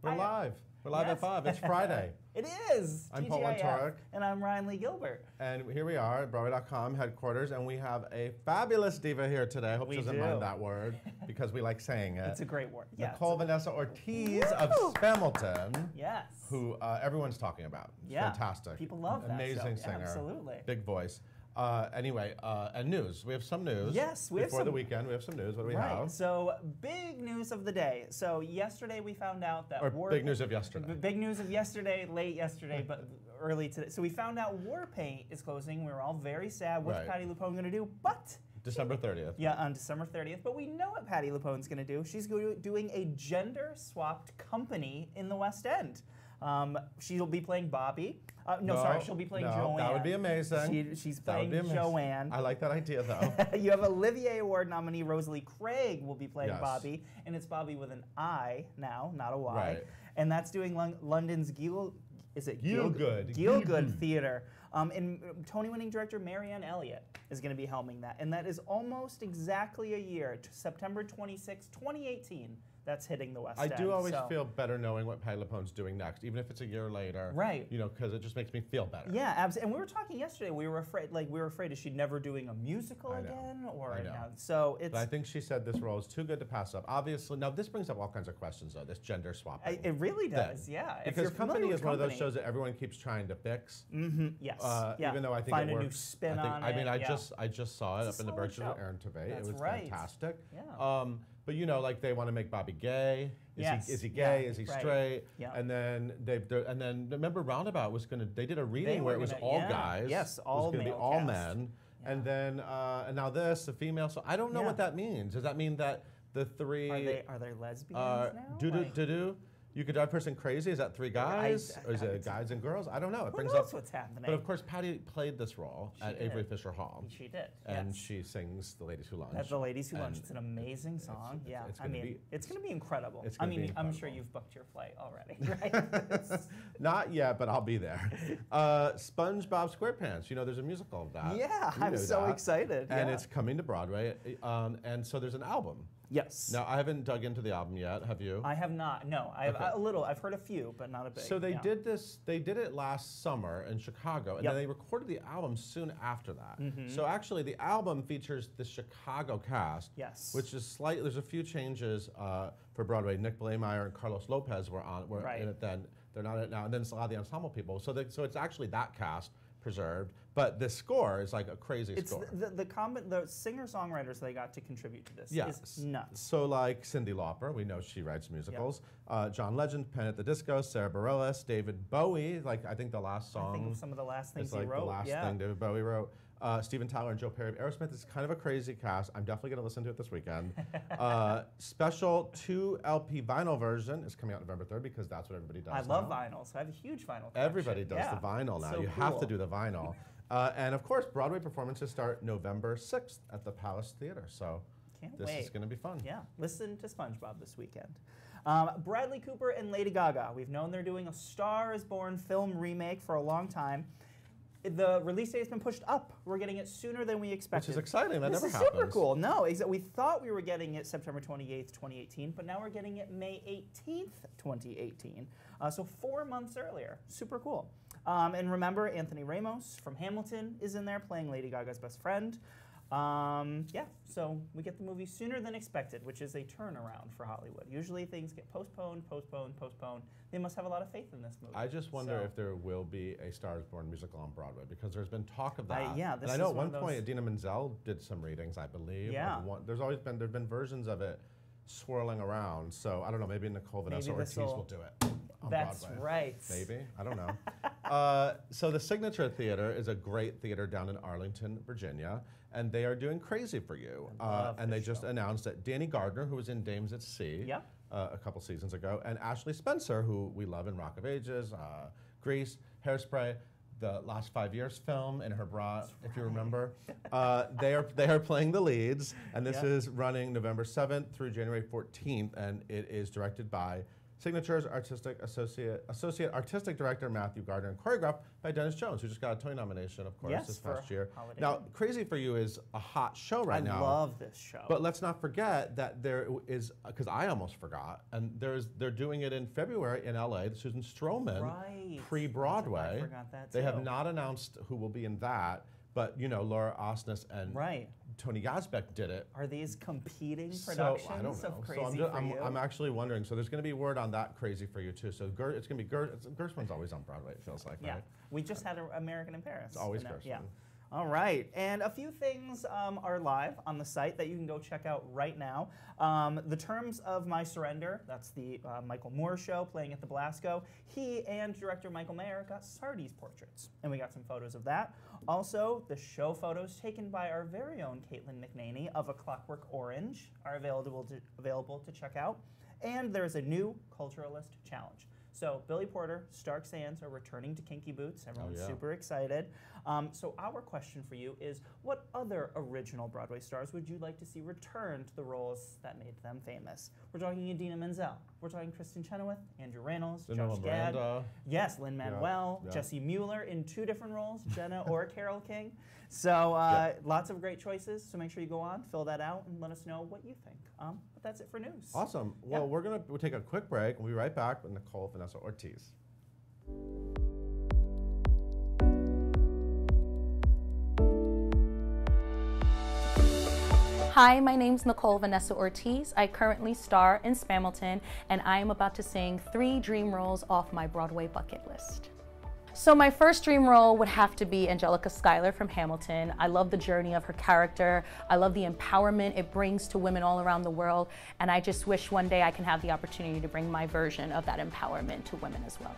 We're live. We're live at 5. It's Friday. It is. I'm Paul Wontorek. And I'm Ryan Lee Gilbert. And here we are at Broadway.com headquarters, and we have a fabulous diva here today. I hope she doesn't mind that word, because we like saying it. It's a great word. Yeah, Nicole Vanessa Ortiz of Spamilton. Yes. Who everyone's talking about. It's fantastic. People love that Amazing show. singer. Yeah, absolutely. Big voice. Anyway, and news. We have some news. Yes, we have Before the weekend, we have some news. What do we have? So, big news of the day. So, yesterday we found out that big news of yesterday. Big news of yesterday, late yesterday, but early today. So, we found out Warpaint is closing. We were all very sad. What's Patti LuPone going to do? But December 30th. Yeah, on December 30th. But we know what Patti LuPone's going to do. She's doing a gender-swapped company in the West End. She'll be playing Bobby. She'll be playing Joanne. That would be amazing. She's playing Joanne. I like that idea, though. You have Olivier Award nominee Rosalie Craig will be playing Bobby, and it's Bobby with an I now, not a Y. Right. And that's doing London's Gielgud Theatre. And Tony-winning director Marianne Elliott is going to be helming that. And that is almost exactly a year, September 26, 2018. That's hitting the West End. I do always feel better knowing what Patti LuPone's doing next, even if it's a year later. Right. You know, because it just makes me feel better. Yeah, absolutely. And we were talking yesterday. We were afraid is she never doing a musical again, or I know. So it's. But I think she said this role is too good to pass up. Obviously, now this brings up all kinds of questions, though. This gender swapping. It really does. Yeah. Because Company is one of those shows that everyone keeps trying to fix. Mm-hmm. Yes. Even though I think find it works. a new spin on it. I mean, I just saw it up in the Berkshire with Aaron Tveit. That's It was right. fantastic. Yeah. But you know, like they want to make Bobby gay. Is he gay? Is he straight? Yeah. And then remember Roundabout was gonna. They did a reading where it was all guys. Yes, all it was gonna be all men. Yeah. And then and now this the female. So I don't know what that means. Does that mean that the three are they lesbians now? You could drive a person crazy? Is that 3 guys? Or is it guys and girls? I don't know. It brings knows up what's happening. But of course, Patti played this role at Avery Fisher Hall. She did. And she sings The Ladies Who Lunch. At The Ladies Who Lunch. It's an amazing song. It's going to be incredible. I'm sure you've booked your flight already, right? Not yet, but I'll be there. SpongeBob SquarePants. You know, there's a musical of that. Yeah, I'm so excited. And it's coming to Broadway. And so there's an album. Yes. Now, I haven't dug into the album yet. Have you? I have not. No, a little. I've heard a few, but not a big. So they did this. They did it last summer in Chicago, and then they recorded the album soon after that. So actually, the album features the Chicago cast. Yes. Which is slightly. There's a few changes for Broadway. Nick Blaemeyer and Carlos Lopez were in it then. They're not in it now, and then it's a lot of the ensemble people. So it's actually that cast preserved, but the score is like a crazy score. The singer-songwriters they got to contribute to this is nuts. So like Cyndi Lauper, we know she writes musicals. John Legend, Panic! At the Disco, Sarah Bareilles, David Bowie, like I think the last song. I think of some of the last things he wrote. The last thing David Bowie wrote. Steven Tyler and Joe Perry of Aerosmith. It's kind of a crazy cast. I'm definitely going to listen to it this weekend. Special 2 LP vinyl version is coming out November 3rd because that's what everybody does. I love vinyl, so I have a huge vinyl collection. Everybody does the vinyl now. You have to do the vinyl. And of course, Broadway performances start November 6th at the Palace Theater. So this is going to be fun. Yeah, listen to SpongeBob this weekend. Bradley Cooper and Lady Gaga. We've known they're doing a Star is Born film remake for a long time. The release date has been pushed up. We're getting it sooner than we expected. Which is exciting. That never happens. This is super cool. No, we thought we were getting it September 28th, 2018, but now we're getting it May 18th, 2018. So 4 months earlier. Super cool. And remember, Anthony Ramos from Hamilton is in there playing Lady Gaga's best friend. So we get the movie sooner than expected, which is a turnaround for Hollywood. Usually things get postponed. They must have a lot of faith in this movie. I just wonder if there will be a Star is Born musical on Broadway, because there's been talk of that. And I know at one point Idina Menzel did some readings, I believe. Yeah. There's been versions of it swirling around. So I don't know, maybe Nicole Vanessa Ortiz will do it. That's Broadway. Right. Maybe. I don't know. So the Signature Theater is a great theater down in Arlington, Virginia, and they are doing Crazy for You. And they just announced that Danny Gardner, who was in Dames at Sea a couple seasons ago, and Ashley Spencer, who we love in Rock of Ages, Grease, Hairspray, the Last 5 Years film in her bra, if you remember. They are playing the leads, and this is running November 7th through January 14th, and it is directed by Signatures Associate Artistic Director Matthew Gardner, and choreographed by Dennis Jones, who just got a Tony nomination, of course, this past year. Holiday. Now, Crazy for You is a hot show right now. I love this show. But let's not forget that there is, because I almost forgot, and they're doing it in February in LA, the Susan Stroman pre-Broadway. I forgot that too. They have not announced who will be in that, but you know, Laura Osnes and Tony Yazbek did it. Are these competing productions I don't know. of Crazy for You? I'm actually wondering. So there's going to be word on that Crazy for You too. So it's going to be Gershwin's always on Broadway. It feels like, right? We just had American in Paris. It's always Gershwin. Yeah. All right, and a few things are live on the site that you can go check out right now. The Terms of My Surrender, that's the Michael Moore show playing at the Belasco. He and director Michael Mayer got Sardi's portraits, and we got some photos of that. Also, the show photos taken by our very own Caitlin McNaney of A Clockwork Orange are available to check out. And there's a new Culturalist Challenge. So Billy Porter, Stark Sands are returning to Kinky Boots. Everyone's super excited. So our question for you is, what other original Broadway stars would you like to see return to the roles that made them famous? We're talking Idina Menzel. We're talking Kristen Chenoweth, Andrew Reynolds, Josh Gad. Yes, Lin-Manuel, Jesse Mueller in 2 different roles, Jenna or Carole King. So lots of great choices. So make sure you go on, fill that out, and let us know what you think. But that's it for news. Awesome. Well, we'll take a quick break. We'll be right back with Nicole Vanessa Ortiz. Hi, my name's Nicole Vanessa Ortiz. I currently star in Spamilton, and I am about to sing 3 dream roles off my Broadway bucket list. So my first dream role would have to be Angelica Schuyler from Hamilton. I love the journey of her character. I love the empowerment it brings to women all around the world, and I just wish one day I can have the opportunity to bring my version of that empowerment to women as well.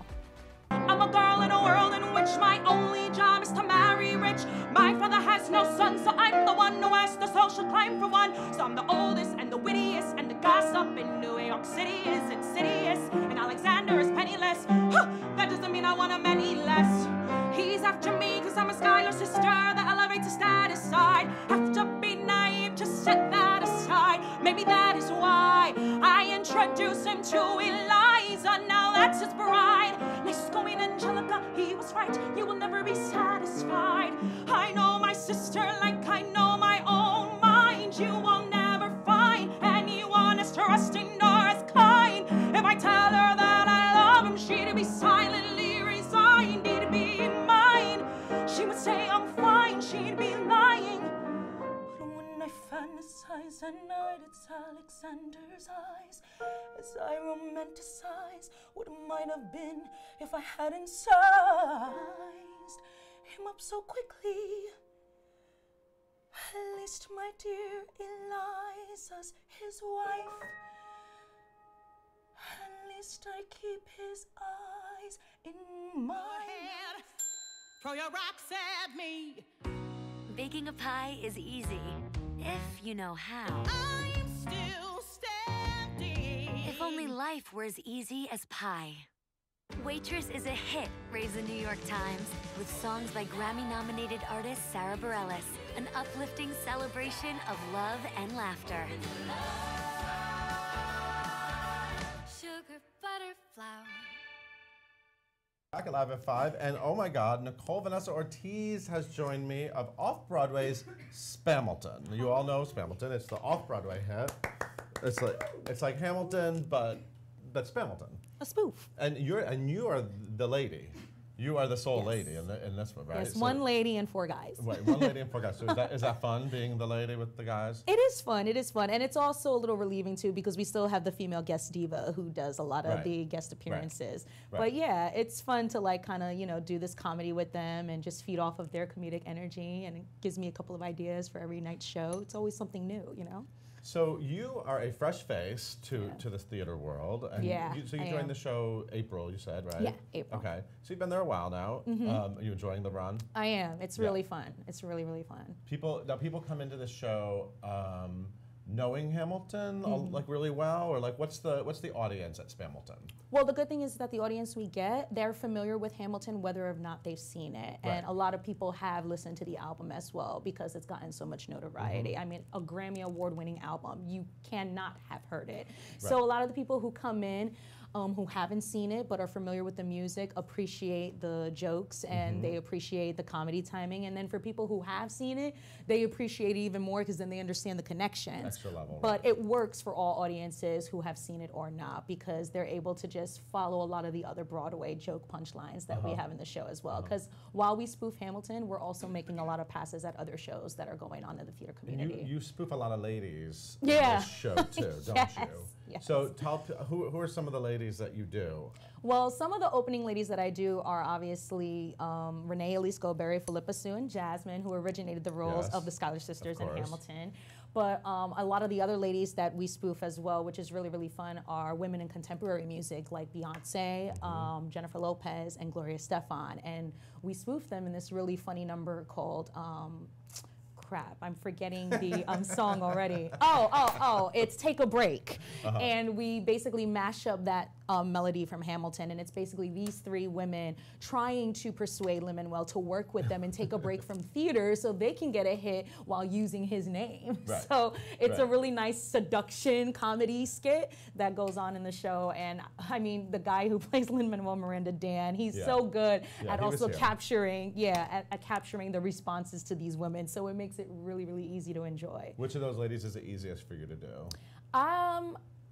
I'm a girl in a world in which my only job is to marry rich. My father has no son, so I'm the one who has the social climb for one. So I'm the oldest and the wittiest, and the gossip in New York City is insidious, and Alexander is penniless. That doesn't mean I want him any less. He's after me because I'm a Schuyler sister that elevates his status side. Have to be naive to set that aside. Maybe that is why I introduce him to Eliza. Now that's his bride. Nice going, Angelica, he was right. You will never be satisfied. I know my sister like I know my own mind. You will never find anyone as trusting nor as kind. If I tell her that I love him, she'd be silently resigned. He'd be mine. She would say I'm fine. She'd be lying. But when I fantasize at night, it's Alexander's eyes as I romanticize what it might have been if I hadn't sized him up so quickly. At least, my dear Eliza's his wife. At least I keep his eyes in my head. Throw your rocks at me. Baking a pie is easy, if you know how. I'm still standing. If only life were as easy as pie. Waitress is a hit, raised the New York Times, with songs by Grammy-nominated artist Sarah Bareilles, an uplifting celebration of love and laughter. Sugar, butter, flour. Back at Live at 5, and oh my God, Nicole Vanessa Ortiz has joined me of Off-Broadway's Spamilton. You all know Spamilton. It's the Off-Broadway hit. It's like Hamilton, but Spamilton. A spoof. And you are the lady. You are the sole lady in this one, right? Yes, one lady and 4 guys. Wait, one lady and 4 guys. So is that fun, being the lady with the guys? It is fun, and it's also a little relieving too, because we still have the female guest diva who does a lot of the guest appearances. Right. But yeah, it's fun to like kind of do this comedy with them and just feed off of their comedic energy, and it gives me a couple of ideas for every night's show. It's always something new, you know? So you are a fresh face to this theater world. And so you joined the show April, you said, right? Yeah, April. Okay. So you've been there a while now. Are you enjoying the run? I am. It's really fun. It's really, really fun. People come into the show knowing Hamilton like really well, or like what's the audience at Spamilton? Well, the good thing is that the audience we get, they're familiar with Hamilton whether or not they've seen it. And a lot of people have listened to the album as well because it's gotten so much notoriety. I mean, a Grammy award-winning album, you cannot have heard it. So a lot of the people who come in, who haven't seen it but are familiar with the music appreciate the jokes and they appreciate the comedy timing. And then for people who have seen it, they appreciate it even more because then they understand the connections. Extra level. But it works for all audiences who have seen it or not because they're able to just follow a lot of the other Broadway joke punchlines that we have in the show as well. Because while we spoof Hamilton, we're also making a lot of passes at other shows that are going on in the theater community. You spoof a lot of ladies Yeah. in this show too, don't Yes, you? yes. So who are some of the ladies that you do? Well, some of the opening ladies that I do are obviously Renee Elise Goberry, Philippa Sue, and Jasmine, who originated the roles Yes, of the Schuyler sisters in course. Hamilton. But a lot of the other ladies that we spoof as well, which is really, really fun, are women in contemporary music like Beyonce, Jennifer Lopez, and Gloria Estefan. And we spoof them in this really funny number called, crap, I'm forgetting the song already. It's Take a Break. And we basically mash up that melody from Hamilton, and it's basically these three women trying to persuade Lin-Manuel to work with them and take a break from theater so they can get a hit while using his name. Right. So it's a Right. really nice seduction comedy skit that goes on in the show. And I mean, the guy who plays Lin-Manuel Miranda, Dan, he's so good Yeah, at he was also here. capturing, at capturing the responses to these women. So it makes it really, really easy to enjoy. Which of those ladies is the easiest for you to do?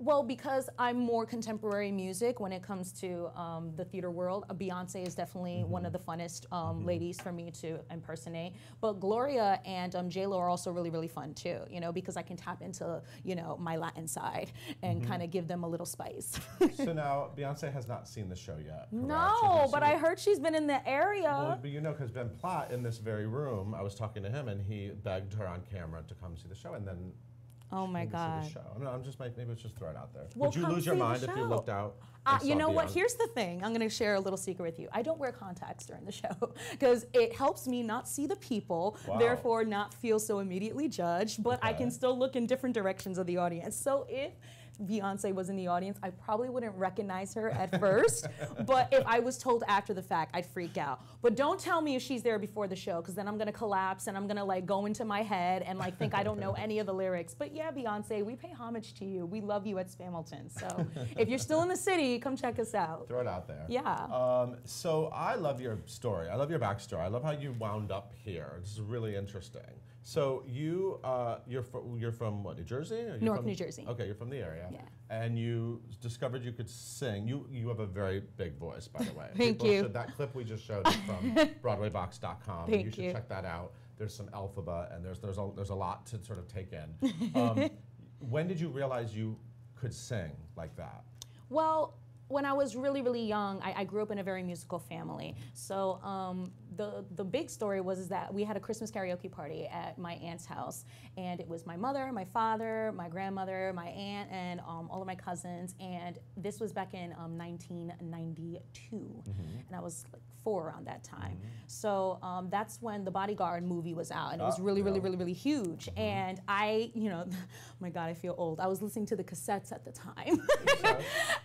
Well, because I'm more contemporary music when it comes to the theater world, Beyonce is definitely one of the funnest ladies for me to impersonate. But Gloria and J-Lo are also really, really fun too, you know, because I can tap into, you know, my Latin side and kind of give them a little spice. So now, Beyonce has not seen the show yet, correct? No, but I heard she's been in the area. Well, but you know, because Ben Platt in this very room, I was talking to him, and he begged her on camera to come see the show, and then Oh my maybe see God. the show. I don't know, I'm just maybe it's just throw it out there. Well, Would you come lose your see the mind if you show. looked out? and You saw know what? Beyonce? Here's the thing. I'm going to share a little secret with you. I don't wear contacts during the show because it helps me not see the people, Wow. therefore not feel so immediately judged, but I Okay. can still look in different directions of the audience. So if Beyonce was in the audience, I probably wouldn't recognize her at first, but if I was told after the fact, I'd freak out. But don't tell me if she's there before the show, because then I'm gonna collapse and I'm gonna like go into my head and like think I don't know any of the lyrics. But yeah, Beyonce, we pay homage to you. We love you at Spamilton. So if you're still in the city, come check us out. Throw it out there. Yeah. So I love your story. I love your backstory. I love how you wound up here. This is really interesting. So you're from what, New Jersey? Or you're Newark, from- New Jersey. Okay, you're from the area. Yeah. And you discovered you could sing. You have a very big voice, by the way. Thank People you. should- that clip we just showed is from BroadwayBox.com. Thank You should you. check that out. There's some alphabet, and there's a lot to sort of take in. When did you realize you could sing like that? Well, when I was really, really young, I grew up in a very musical family. So the big story was that we had a Christmas karaoke party at my aunt's house. And it was my mother, my father, my grandmother, my aunt, and all of my cousins. And this was back in 1992. And I was like 4 around that time. So that's when the Bodyguard movie was out. And it was really, really, really, really huge. And I, you know, my God, I feel old. I was listening to the cassettes at the time.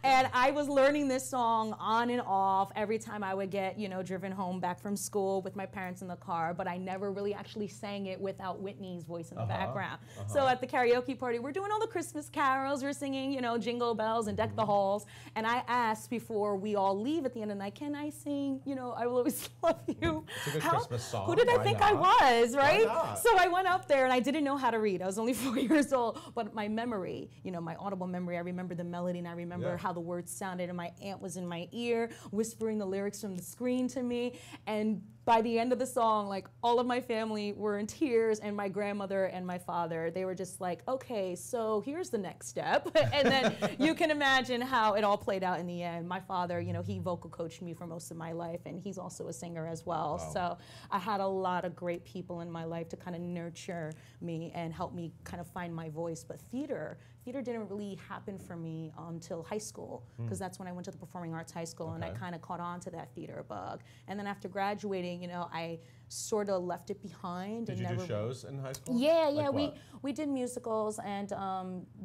And I was learning this song on and off every time I would get, you know, driven home back from school with my parents in the car, but I never really actually sang it without Whitney's voice in the background. So at the karaoke party, we're doing all the Christmas carols, we're singing, you know, Jingle Bells and Deck the Halls, and I asked before we all leave at the end of the night, can I sing, you know, I Will Always Love You? It's a good Christmas song. Who did I Why think not? I was, right? not? So I went up there and I didn't know how to read. I was only 4 years old, but my memory, you know, my audible memory, I remember the melody and I remember Yeah. how the words sounded, and my aunt was in my ear whispering the lyrics from the screen to me. And by the end of the song, like all of my family were in tears, and my grandmother and my father, they were just like, okay, so here's the next step. And then you can imagine how it all played out in the end. My father, you know, he vocal coached me for most of my life, and he's also a singer as well. Wow. So I had a lot of great people in my life to kind of nurture me and help me kind of find my voice. But theater didn't really happen for me until high school, because that's when I went to the Performing Arts High School, and I Okay. kind of caught on to that theater bug. And then after graduating, you know, I sort of left it behind. Did and you never do shows in high school? Yeah, Like yeah, what? we did musicals, and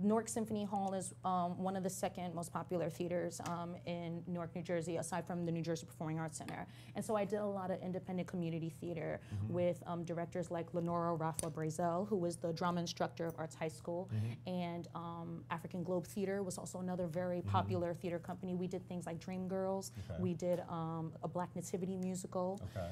Newark Symphony Hall is one of the second most popular theaters in Newark, New Jersey, aside from the New Jersey Performing Arts Center. And so I did a lot of independent community theater with directors like Lenora Rafa Brazel, who was the drama instructor of Arts High School, and African Globe Theater was also another very popular theater company. We did things like Dreamgirls. Okay. We did a Black Nativity musical. Okay.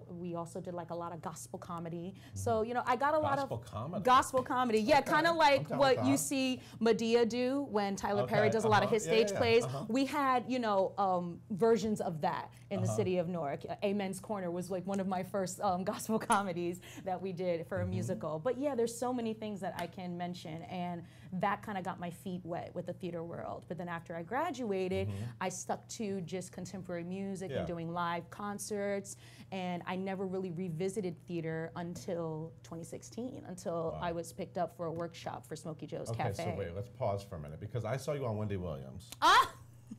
We also did like a lot of gospel comedy. So, you know, I got a lot of comedy. gospel comedy. Yeah, Okay. kind of like I'm down what with you that. see Medea do when Tyler Perry Okay, does a lot of his yeah, stage yeah, plays. We had, you know, versions of that in the city of Newark. Amen's Corner was like one of my first gospel comedies that we did for a musical. But yeah, there's so many things that I can mention, and that kind of got my feet wet with the theater world. But then after I graduated, I stuck to just contemporary music Yeah. and doing live concerts, and I never really revisited theater until 2016, until I was picked up for a workshop for Smokey Joe's Okay, Cafe. so wait, let's pause for a minute because I saw you on Wendy Williams. Ah!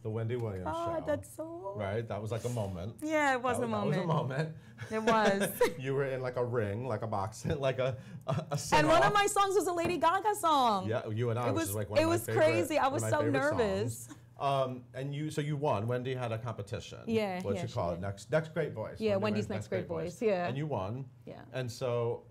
The Wendy Williams Oh, show. that's so... Right, that was like a moment. Yeah, it was That a moment. That was a moment. It was. You were in like a ring, like a box, like a And one of sing-off. my songs was a Lady Gaga song. Yeah, you and I, It which was, is like one it of my was favorite. crazy. I one was of my so favorite nervous. songs. And so you won. Wendy had a competition. Yeah, What yeah, you she call it? did. Next Great Voice. Yeah, Wendy Wendy's wins Next Great Voice, yeah. And you won. Yeah. And so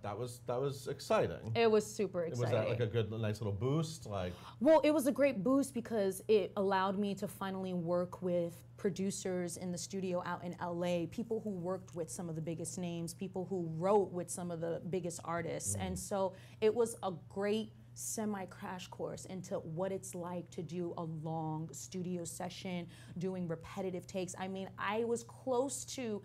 that was exciting. It was super Was exciting. that like a good, nice little boost? Like, Well, it was a great boost because it allowed me to finally work with producers in the studio out in LA, people who worked with some of the biggest names, people who wrote with some of the biggest artists. And so it was a great semi-crash course into what it's like to do a long studio session, doing repetitive takes. I mean, I was close to,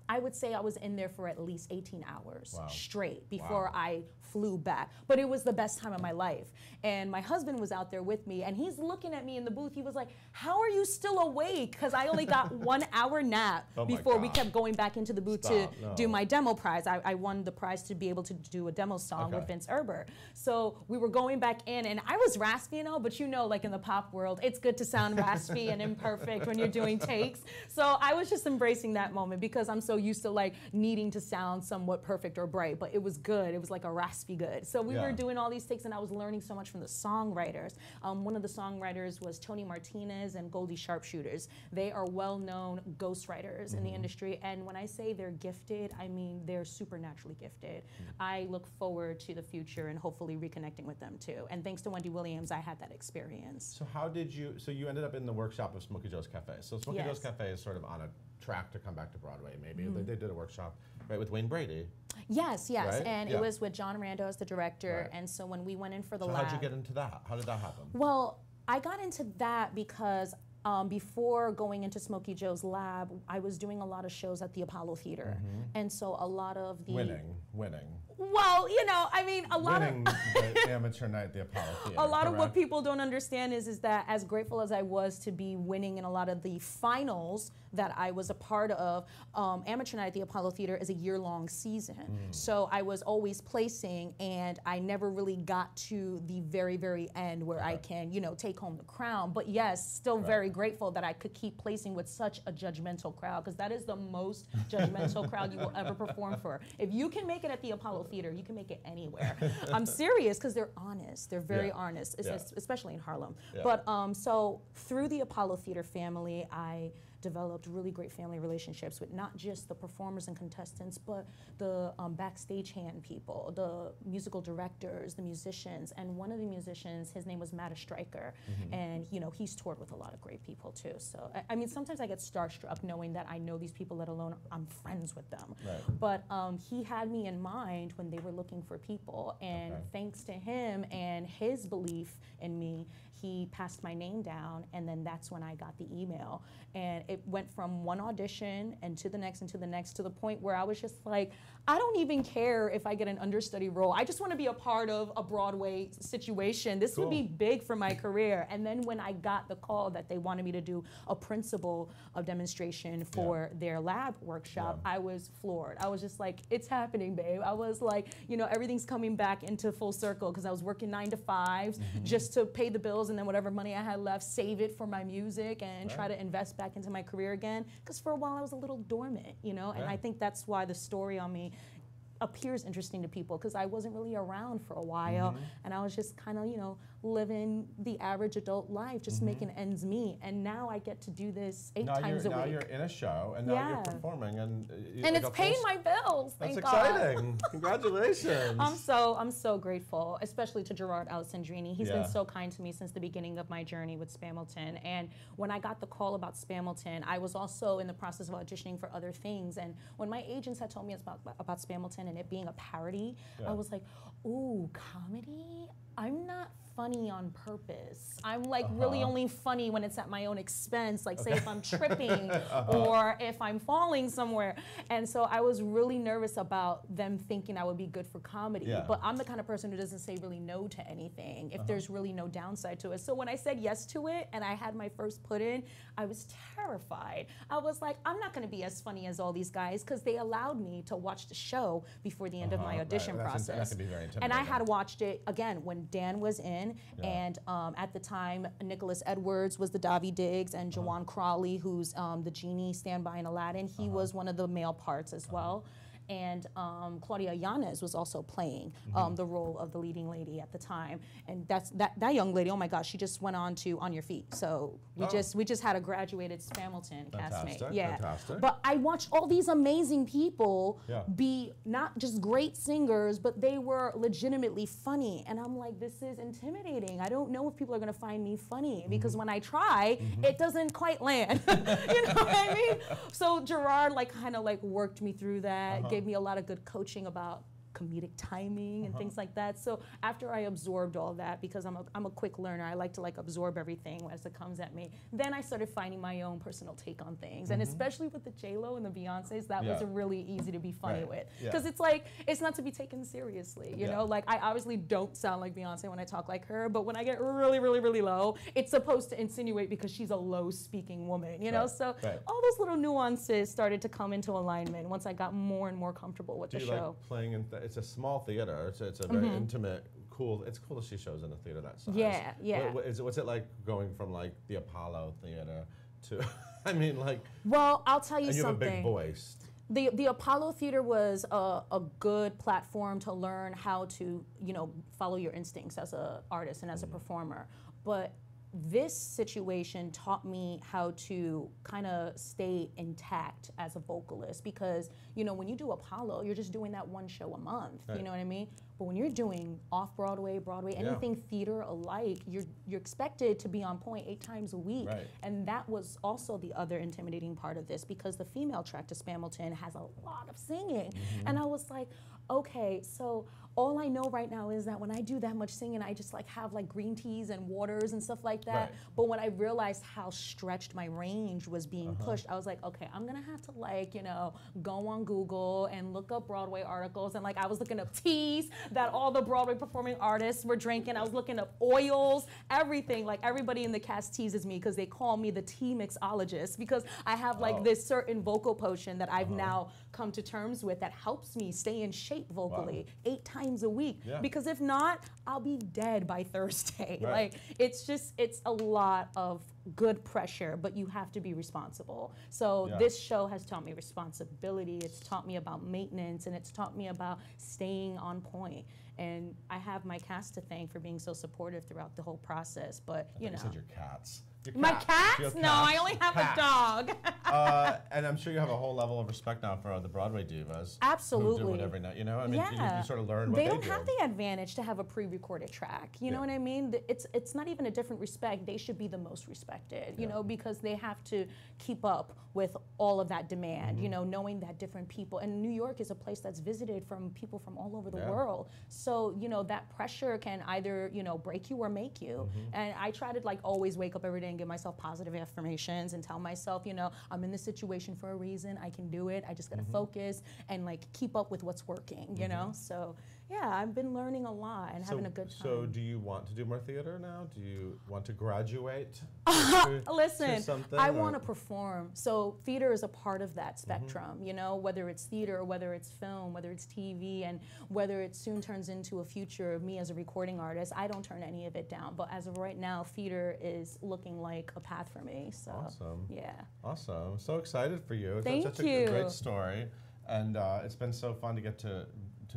I would say I was in there for at least 18 hours straight before I flew back. But it was the best time of my life. And my husband was out there with me, and he's looking at me in the booth. He was like, how are you still awake? Because I only got 1 hour nap Oh my before we God. kept going back into the booth Stop, to no. do my demo prize. I won the prize to be able to do a demo song with Okay. Vince Erber. So we were going back in, and I was raspy and all, but you know, like in the pop world, it's good to sound raspy and imperfect when you're doing takes. So I was just embracing that moment because I'm so used to like needing to sound somewhat perfect or bright, but it was good. It was like a raspy good. So we Yeah. were doing all these takes, and I was learning so much from the songwriters. One of the songwriters was Tony Martinez and Goldie Sharpshooters. They are well-known ghostwriters in the industry, and when I say they're gifted, I mean they're supernaturally gifted. I look forward to the future and hopefully reconnecting with them too. And thanks to Wendy Williams, I had that experience. so how did you? So you ended up in the workshop of Smokey Joe's Cafe. So Smokey Yes. Joe's Cafe is sort of on a track to come back to Broadway. Maybe they did a workshop right with Wayne Brady. Yes, Right? and Yeah. it was with John Rando as the director, Right. and so when we went in for the So lab. how'd you get into that? How did that happen? Well, I got into that because before going into Smokey Joe's lab, I was doing a lot of shows at the Apollo Theater. And so a lot of the... Winning. Well, you know, I mean, a lot Winning the amateur night at the Apollo Theater. a lot of what correct? people don't understand is that as grateful as I was to be winning in a lot of the finals that I was a part of, Amateur Night at the Apollo Theater is a year-long season. So I was always placing, and I never really got to the very, very end where I can, you know, take home the crown. But yes, still very grateful that I could keep placing with such a judgmental crowd, because that is the most judgmental crowd you will ever perform for. If you can make it at the Apollo Theater, you can make it anywhere. I'm serious, because they're honest. They're very honest, especially in Harlem. Yeah. But so through the Apollo Theater family, I developed really great family relationships with not just the performers and contestants, but the backstage hand people, the musical directors, the musicians. And one of the musicians, his name was Matt Stryker, and you know, he's toured with a lot of great people too. So I mean, sometimes I get starstruck knowing that I know these people, let alone I'm friends with them. Right. But he had me in mind when they were looking for people, and thanks to him and his belief in me, he passed my name down, and then that's when I got the email. And it went from one audition and to the next and to the next, to the point where I was just like, I don't even care if I get an understudy role. I just want to be a part of a Broadway situation. This would be big for my career. And then when I got the call that they wanted me to do a principal demonstration for their lab workshop, I was floored. I was just like, it's happening, babe. I was like, you know, everything's coming back into full circle, because I was working 9 to 5s just to pay the bills sales, and then whatever money I had left, save it for my music and try to invest back into my career again. Because for a while I was a little dormant, you know, and I think that's why the story on me appears interesting to people, because I wasn't really around for a while, and I was just kind of, you know, living the average adult life, just making ends meet. And now I get to do this 8 times a week. Now you're in a show, and now you're performing, and it's paying my bills. That's thank exciting. God. Congratulations. I'm so grateful, especially to Gerard Alessandrini. He's been so kind to me since the beginning of my journey with Spamilton. And when I got the call about Spamilton, I was also in the process of auditioning for other things. And when my agents had told me about Spamilton and it being a parody, I was like, ooh, comedy? I'm not funny on purpose. I'm like really only funny when it's at my own expense, like say if I'm tripping or if I'm falling somewhere. And so I was really nervous about them thinking I would be good for comedy. But I'm the kind of person who doesn't say really no to anything if there's really no downside to it. So when I said yes to it and I had my first put in, I was terrified. I was like, I'm not gonna be as funny as all these guys, because they allowed me to watch the show before the end of my audition process. That can be very intimidating. And I had watched it again when Dan was in, and at the time, Nicholas Edwards was the Davi Diggs, and Jawan Crawley, who's the genie standby in Aladdin, he was one of the male parts as well. And Claudia Yanez was also playing the role of the leading lady at the time. And that young lady, oh my gosh, she just went on to On Your Feet. So we just had a graduated Spamilton castmate. Fantastic. But I watched all these amazing people be not just great singers, but they were legitimately funny. And I'm like, this is intimidating. I don't know if people are gonna find me funny, because when I try, it doesn't quite land. You know what I mean? So Gerard kind of worked me through that, gave me a lot of good coaching about comedic timing and things like that. So after I absorbed all that, because I'm a quick learner, I like to absorb everything as it comes at me, then I started finding my own personal take on things. And especially with the J-Lo and the Beyoncés, that was really easy to be funny with. Because it's not to be taken seriously, you know? I obviously don't sound like Beyonce when I talk like her, but when I get really, really, really low, it's supposed to insinuate because she's a low-speaking woman, you know? So all those little nuances started to come into alignment once I got more and more comfortable with the show. Do you like playing in it's a small theater, so it's a very intimate, cool. It's cool to see shows in a theater that size. Yeah. What's it like going from the Apollo Theater to? I mean, Well, I'll tell you and you something. have a big voice. The Apollo Theater was a good platform to learn how to follow your instincts as an artist and as a performer, but this situation taught me how to kind of stay intact as a vocalist, because when you do Apollo, you're just doing that one show a month, you know what I mean? But when you're doing off-Broadway, Broadway, anything theater alike, you're expected to be on point 8 times a week. And that was also the other intimidating part of this, because the female track to Spamilton has a lot of singing. And I was like, okay, so all I know right now is that when I do that much singing, I just have green teas and waters and stuff like that. But when I realized how stretched my range was being pushed, I was like, okay, I'm gonna have to go on Google and look up Broadway articles. And I was looking up teas that all the Broadway performing artists were drinking. I was looking up oils, everything. Everybody in the cast teases me because they call me the tea mixologist, because I have this certain vocal potion that I've now come to terms with that helps me stay in shape vocally 8 times a week. Because if not, I'll be dead by Thursday. It's a lot of good pressure, but you have to be responsible. So this show has taught me responsibility, it's taught me about maintenance, and it's taught me about staying on point. And I have my cast to thank for being so supportive throughout the whole process. But you said your cats. My cats? No, I only have a dog. And I'm sure you have a whole level of respect now for the Broadway divas. Absolutely. Who do it every night, I mean, you sort of learn what they do. They don't have the advantage to have a pre-recorded track. You know what I mean? It's not even a different respect. They should be the most respected, you know, because they have to keep up with all of that demand, knowing that different people, and New York is a place that's visited from people from all over the world. So, that pressure can either, break you or make you. And I try to always wake up every day and give myself positive affirmations and tell myself, I'm in this situation for a reason. I can do it. I just gotta focus and keep up with what's working, you know? So Yeah, I've been learning a lot and having a good time. So do you want to do more theater now? Do you want to graduate? Listen, something, I want to perform. So theater is a part of that spectrum, you know, whether it's theater, whether it's film, whether it's TV, and whether it soon turns into a future of me as a recording artist. I don't turn any of it down. But as of right now, theater is looking like a path for me. So, awesome. Yeah. Awesome. I'm so excited for you. Thank Such you. a great story. And it's been so fun to get to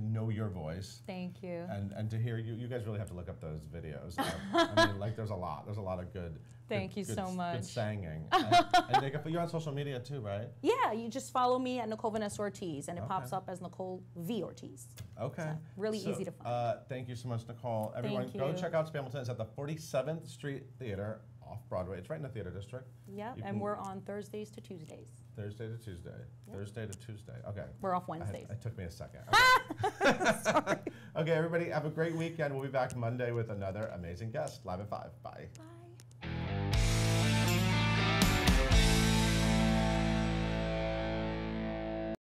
know your voice. Thank you. And to hear you. You guys really have to look up those videos. I mean, like, there's a lot of good. Thank you so much. Good singing. And you're on social media too, right? Yeah, you just follow me at Nicole Vanessa Ortiz, and it pops up as Nicole V. Ortiz. Okay. So, really easy to find. Thank you so much, Nicole. Everyone, go check out Spamilton. It's at the 47th Street Theater off Broadway. It's right in the theater district. Yep, and we're on Thursdays to Tuesdays. Thursday to Tuesday. Yep. Thursday to Tuesday. Okay. We're off Wednesdays. It took me a second. Okay. Sorry. Okay, everybody, have a great weekend. We'll be back Monday with another amazing guest, live at 5. Bye. Bye.